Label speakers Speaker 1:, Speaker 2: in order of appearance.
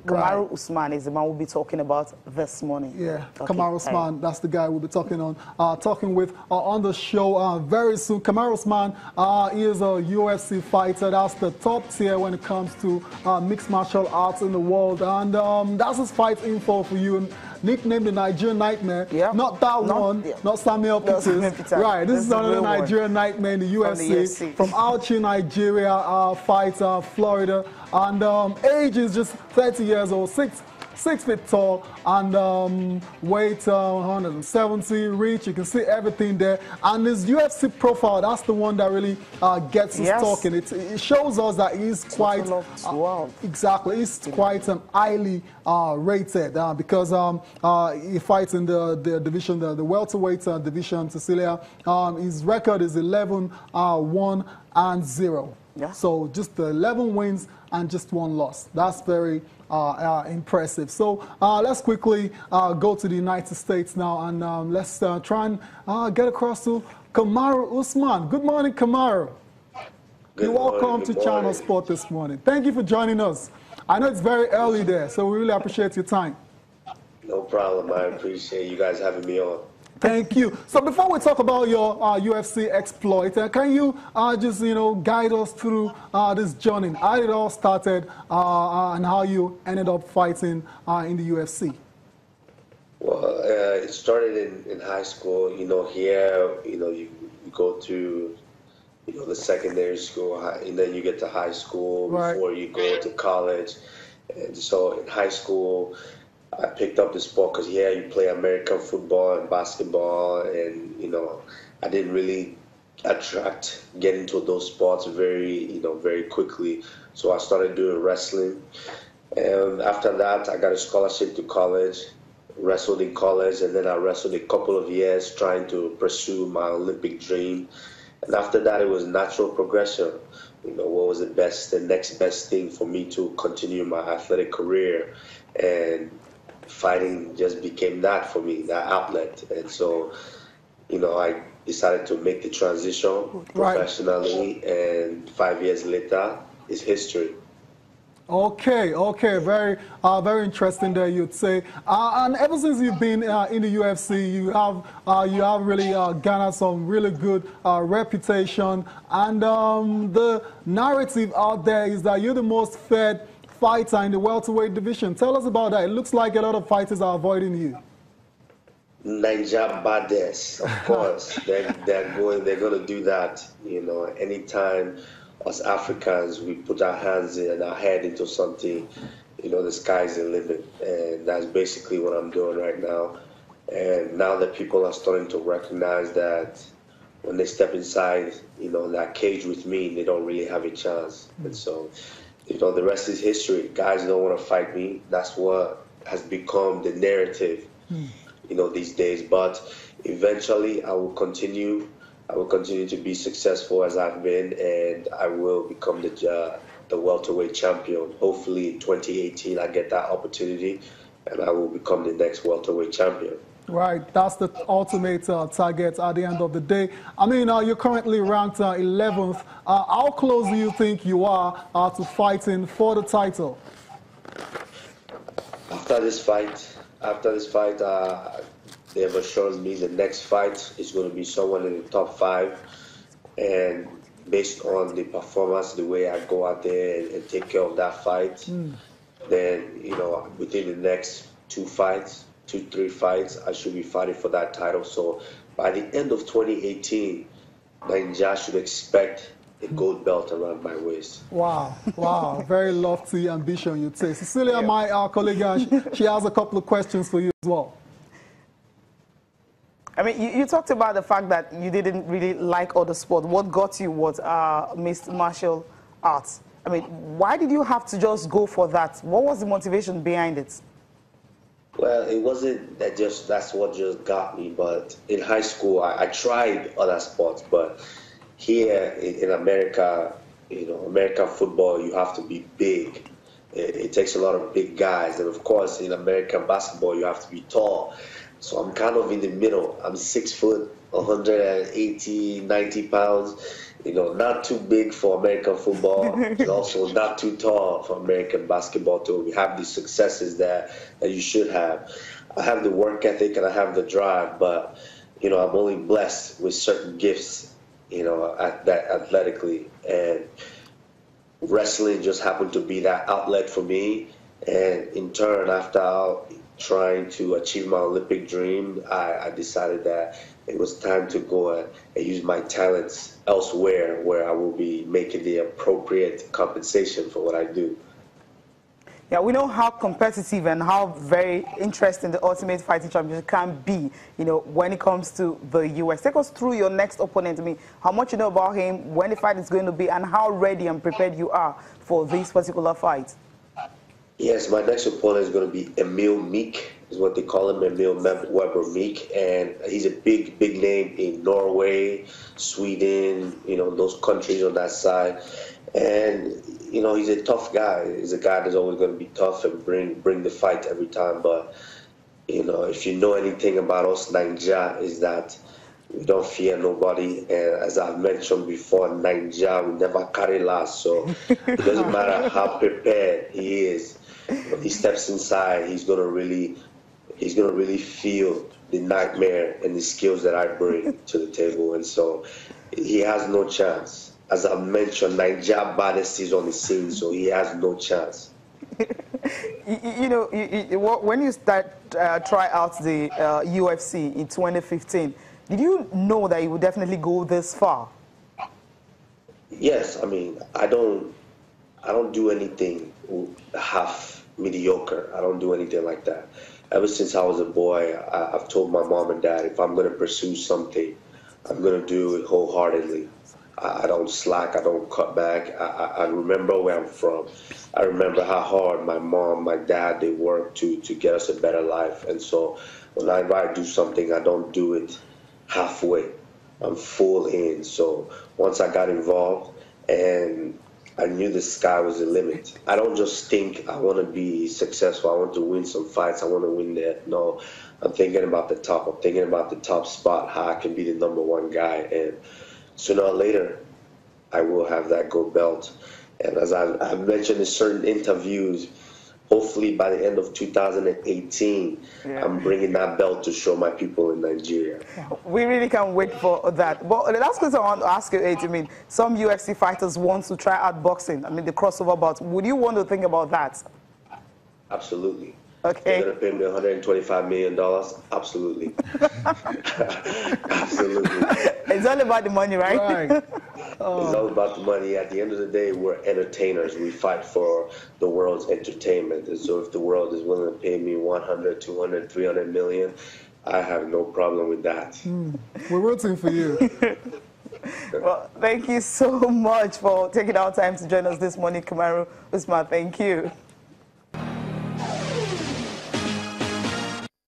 Speaker 1: Kamaru Usman is the man we'll be talking about this morning.
Speaker 2: Yeah,
Speaker 1: Okay.
Speaker 2: Kamaru Usman, that's the guy we'll be talking with on the show very soon. Kamaru Usman is a UFC fighter. That's the top tier when it comes to mixed martial arts in the world. And that's his fight info for you. Nicknamed the Nigerian Nightmare.
Speaker 1: Yep.
Speaker 2: Not that one, not Samuel Peters. Right, this is another Nigerian Nightmare in the UFC. From Auchi, Nigeria, fighter, Florida. And age is just 30 years old, 6 feet tall, and weight 170, reach. You can see everything there. And his UFC profile, that's the one that really gets us talking. It shows us that he's quite exactly. He's quite highly rated because he fights in the division, the welterweight division. Cecilia, his record is 11-1-0.
Speaker 1: Yeah.
Speaker 2: So just 11 wins and just 1 loss. That's very impressive. So let's quickly go to the United States now, and let's try and get across to Kamaru Usman. Good morning, Kamaru. You're welcome to Channel Sport this morning. Thank you for joining us. I know it's very early there, so we really appreciate your time.
Speaker 3: No problem. I appreciate you guys having me on.
Speaker 2: Thank you. So before we talk about your UFC exploit, can you just guide us through this journey? How it all started and how you ended up fighting in the UFC?
Speaker 3: Well, it started in high school. Here, you go to the secondary school, and then you get to high school before you go to college. And so in high school, I picked up the sport because here you play American football and basketball, and I didn't really get into those sports very quickly. So I started doing wrestling, and after that I got a scholarship to college, wrestled in college, and then I wrestled a couple of years trying to pursue my Olympic dream. And after that, it was natural progression. What was the next best thing for me to continue my athletic career, and fighting just became that for me, that outlet. And so, I decided to make the transition professionally, and 5 years later, it's history.
Speaker 2: Okay, very interesting there, you'd say. And ever since you've been in the UFC, you have really garnered some really good reputation. And the narrative out there is that you're the most fed fighter in the welterweight division. Tell us about that. It looks like a lot of fighters are avoiding you.
Speaker 3: Niger Bades, of course. they're going to do that. Anytime us Africans, we put our hands and our head into something, the sky's the limit. And that's basically what I'm doing right now. And now that people are starting to recognize that when they step inside, that cage with me, they don't really have a chance. And so, the rest is history. Guys don't want to fight me. That's what has become the narrative, these days. But eventually, I will continue to be successful as I've been, and I will become the welterweight champion. Hopefully, in 2018, I get that opportunity, and I will become the next welterweight champion.
Speaker 2: Right, that's the ultimate target at the end of the day. I mean, you're currently ranked 11th. How close do you think you are to fighting for the title?
Speaker 3: After this fight, they have assured me the next fight is going to be someone in the top 5. And based on the performance, the way I go out there and take care of that fight, then, within the next 2-3 fights, I should be fighting for that title. So by the end of 2018, Nigeria should expect a gold belt around my waist.
Speaker 2: Wow. Very lofty ambition, you'd say. Cecilia, my colleague, she has a couple of questions for you as well.
Speaker 1: I mean, you talked about the fact that you didn't really like other sport. What got you was mixed martial arts. I mean, why did you have to just go for that? What was the motivation behind it?
Speaker 3: Well, it wasn't that's what just got me. But in high school, I tried other sports. But here in America, American football, you have to be big. It takes a lot of big guys. And of course, in American basketball, you have to be tall. So I'm kind of in the middle. I'm 6 foot, 180, 90 pounds. you know, not too big for American football, and also not too tall for American basketball too. We have these successes that you should have. I have the work ethic and I have the drive, but, you know, I'm only blessed with certain gifts, you know, that athletically. And wrestling just happened to be that outlet for me. And in turn, after trying to achieve my Olympic dream, I decided that it was time to go and use my talents elsewhere where I will be making the appropriate compensation for what I do.
Speaker 1: Yeah, we know how competitive and how very interesting the Ultimate Fighting Championship can be, you know, when it comes to the US. Take us through your next opponent. I mean, how much you know about him, when the fight is going to be, and how ready and prepared you are for this particular fight.
Speaker 3: Yes, my next opponent is going to be Emil Meek, is what they call him, Emil Weber Meek, and he's a big name in Norway, Sweden, you know, those countries on that side. And, you know, he's a tough guy. He's a guy that's always going to be tough and bring the fight every time. But, you know, if you know anything about us, Nigeria, is that we don't fear nobody. And as I've mentioned before, Nigeria, we never carry last. So it doesn't matter how prepared he is. When he steps inside, he's gonna really feel the nightmare and the skills that I bring to the table. And so he has no chance. As I mentioned, Nigeria baddest is on the scene, so he has no chance.
Speaker 1: You know, when you try out the UFC in 2015, did you know that you would definitely go this far?
Speaker 3: Yes, I mean, I don't do anything half mediocre. I don't do anything like that. Ever since I was a boy, I've told my mom and dad, if I'm going to pursue something, I'm going to do it wholeheartedly. I don't slack. I don't cut back. I remember where I'm from. I remember how hard my mom, my dad, they worked to get us a better life. And so whenever I do something, I don't do it halfway. I'm full in. So once I got involved, and I knew the sky was the limit. I don't just think I want to be successful. I want to win some fights. I want to win that. No, I'm thinking about the top. I'm thinking about the top spot, how I can be the #1 guy. And sooner or later, I will have that gold belt. And as I've mentioned in certain interviews, hopefully by the end of 2018, I'm bringing that belt to show my people in Nigeria.
Speaker 1: We really can't wait for that. But the last question I want to ask you is, I mean, some UFC fighters want to try out boxing. I mean, the crossover bout. Would you want to think about that?
Speaker 3: Absolutely.
Speaker 1: Okay.
Speaker 3: They're going to pay me $125 million? Absolutely. Absolutely.
Speaker 1: It's all about the money, right?
Speaker 2: Right.
Speaker 3: It's all about the money. At the end of the day, we're entertainers. We fight for the world's entertainment. And so if the world is willing to pay me 100, 200, 300 million, I have no problem with that.
Speaker 2: We're rooting for you.
Speaker 1: Well, thank you so much for taking our time to join us this morning, Kamaru. Usman, thank you.